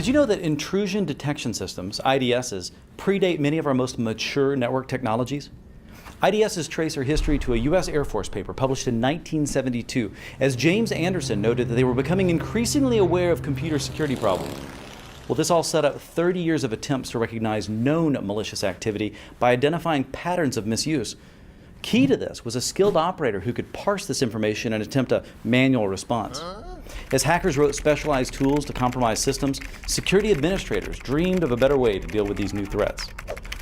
Did you know that intrusion detection systems, IDSs, predate many of our most mature network technologies? IDSs trace their history to a U.S. Air Force paper published in 1972, as James Anderson noted that they were becoming increasingly aware of computer security problems. Well, this all set up 30 years of attempts to recognize known malicious activity by identifying patterns of misuse. Key to this was a skilled operator who could parse this information and attempt a manual response. As hackers wrote specialized tools to compromise systems, security administrators dreamed of a better way to deal with these new threats.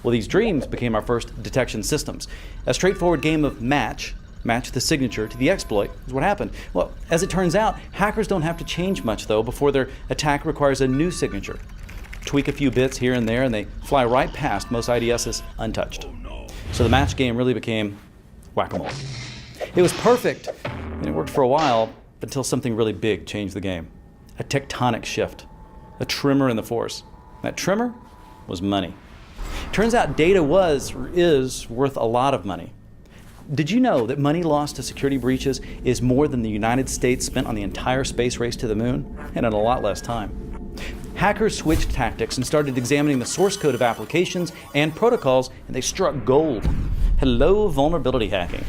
Well, these dreams became our first detection systems. A straightforward game of match the signature to the exploit is what happened. Well, as it turns out, hackers don't have to change much, though, before their attack requires a new signature. Tweak a few bits here and there, and they fly right past most IDSs untouched. So the match game really became whack-a-mole. It was perfect, and it worked for a while, until something really big changed the game. A tectonic shift, a tremor in the force. That tremor was money. Turns out data is worth a lot of money. Did you know that money lost to security breaches is more than the United States spent on the entire space race to the moon, and in a lot less time? Hackers switched tactics and started examining the source code of applications and protocols, and they struck gold. Hello, vulnerability hacking.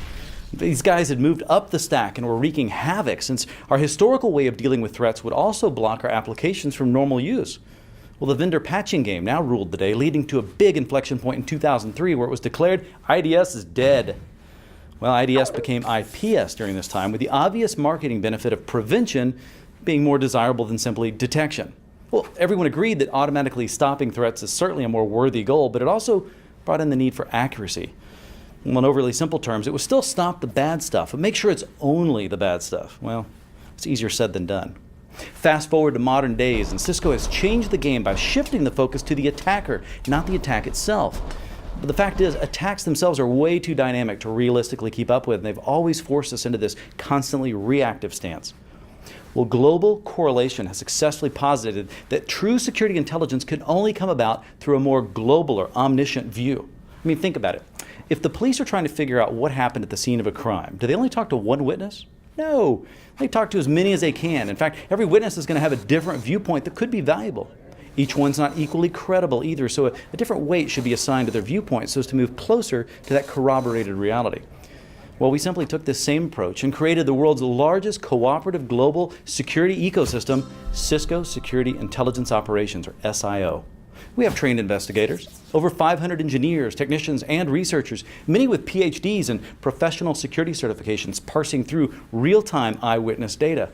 These guys had moved up the stack and were wreaking havoc, since our historical way of dealing with threats would also block our applications from normal use. Well, the vendor patching game now ruled the day, leading to a big inflection point in 2003 where it was declared IDS is dead. Well, IDS became IPS during this time, with the obvious marketing benefit of prevention being more desirable than simply detection. Well, everyone agreed that automatically stopping threats is certainly a more worthy goal, but it also brought in the need for accuracy. Well, in overly simple terms, it was still stop the bad stuff, but make sure it's only the bad stuff. Well, it's easier said than done. Fast forward to modern days, and Cisco has changed the game by shifting the focus to the attacker, not the attack itself. But the fact is, attacks themselves are way too dynamic to realistically keep up with, and they've always forced us into this constantly reactive stance. Well, global correlation has successfully posited that true security intelligence can only come about through a more global or omniscient view. I mean, think about it. If the police are trying to figure out what happened at the scene of a crime, do they only talk to one witness? No, they talk to as many as they can. In fact, every witness is going to have a different viewpoint that could be valuable. Each one's not equally credible either, so a different weight should be assigned to their viewpoint so as to move closer to that corroborated reality. Well, we simply took this same approach and created the world's largest cooperative global security ecosystem, Cisco Security Intelligence Operations, or SIO. We have trained investigators, over 500 engineers, technicians, and researchers, many with PhDs and professional security certifications, parsing through real-time eyewitness data.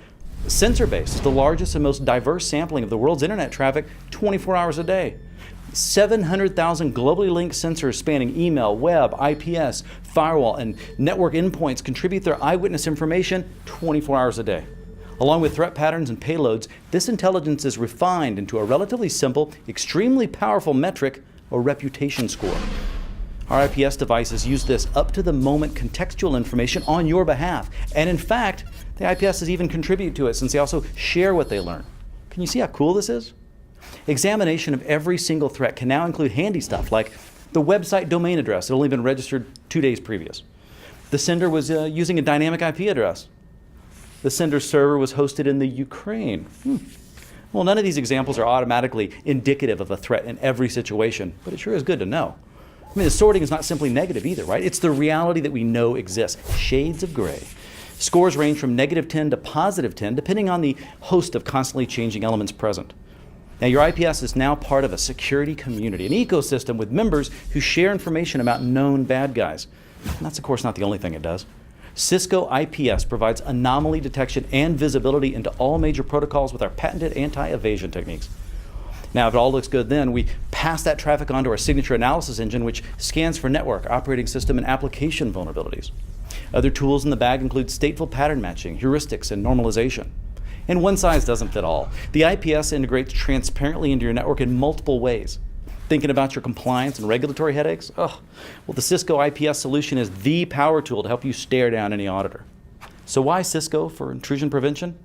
Sensor-based is the largest and most diverse sampling of the world's internet traffic 24 hours a day. 700,000 globally linked sensors spanning email, web, IPS, firewall, and network endpoints contribute their eyewitness information 24 hours a day. Along with threat patterns and payloads, this intelligence is refined into a relatively simple, extremely powerful metric, a reputation score. Our IPS devices use this up-to-the-moment contextual information on your behalf. And in fact, the IPSs even contribute to it, since they also share what they learn. Can you see how cool this is? Examination of every single threat can now include handy stuff like the website domain address that had only been registered 2 days previous. The sender was using a dynamic IP address. The sender's server was hosted in the Ukraine. Well, none of these examples are automatically indicative of a threat in every situation, but it sure is good to know. I mean, the sorting is not simply negative either, right? It's the reality that we know exists, shades of gray. Scores range from -10 to +10, depending on the host of constantly changing elements present. Now, your IPS is now part of a security community, an ecosystem with members who share information about known bad guys. And that's, of course, not the only thing it does. Cisco IPS provides anomaly detection and visibility into all major protocols with our patented anti-evasion techniques. Now, if it all looks good, then we pass that traffic onto our signature analysis engine, which scans for network, operating system, and application vulnerabilities. Other tools in the bag include stateful pattern matching, heuristics, and normalization. And one size doesn't fit all. The IPS integrates transparently into your network in multiple ways. Thinking about your compliance and regulatory headaches? Well, the Cisco IPS solution is the power tool to help you stare down any auditor. So why Cisco for intrusion prevention?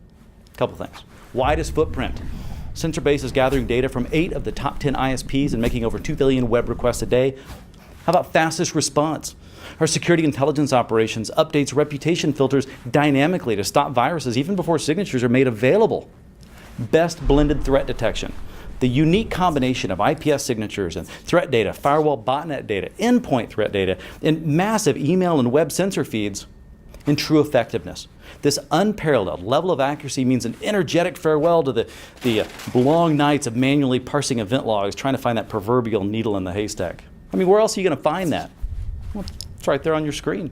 A couple things. Widest footprint. SensorBase is gathering data from 8 of the top 10 ISPs and making over 2 billion web requests a day. How about fastest response? Our security intelligence operations updates reputation filters dynamically to stop viruses even before signatures are made available. Best blended threat detection. The unique combination of IPS signatures and threat data, firewall botnet data, endpoint threat data, and massive email and web sensor feeds, and true effectiveness. This unparalleled level of accuracy means an energetic farewell to the long nights of manually parsing event logs, trying to find that proverbial needle in the haystack. I mean, where else are you going to find that? Well, it's right there on your screen.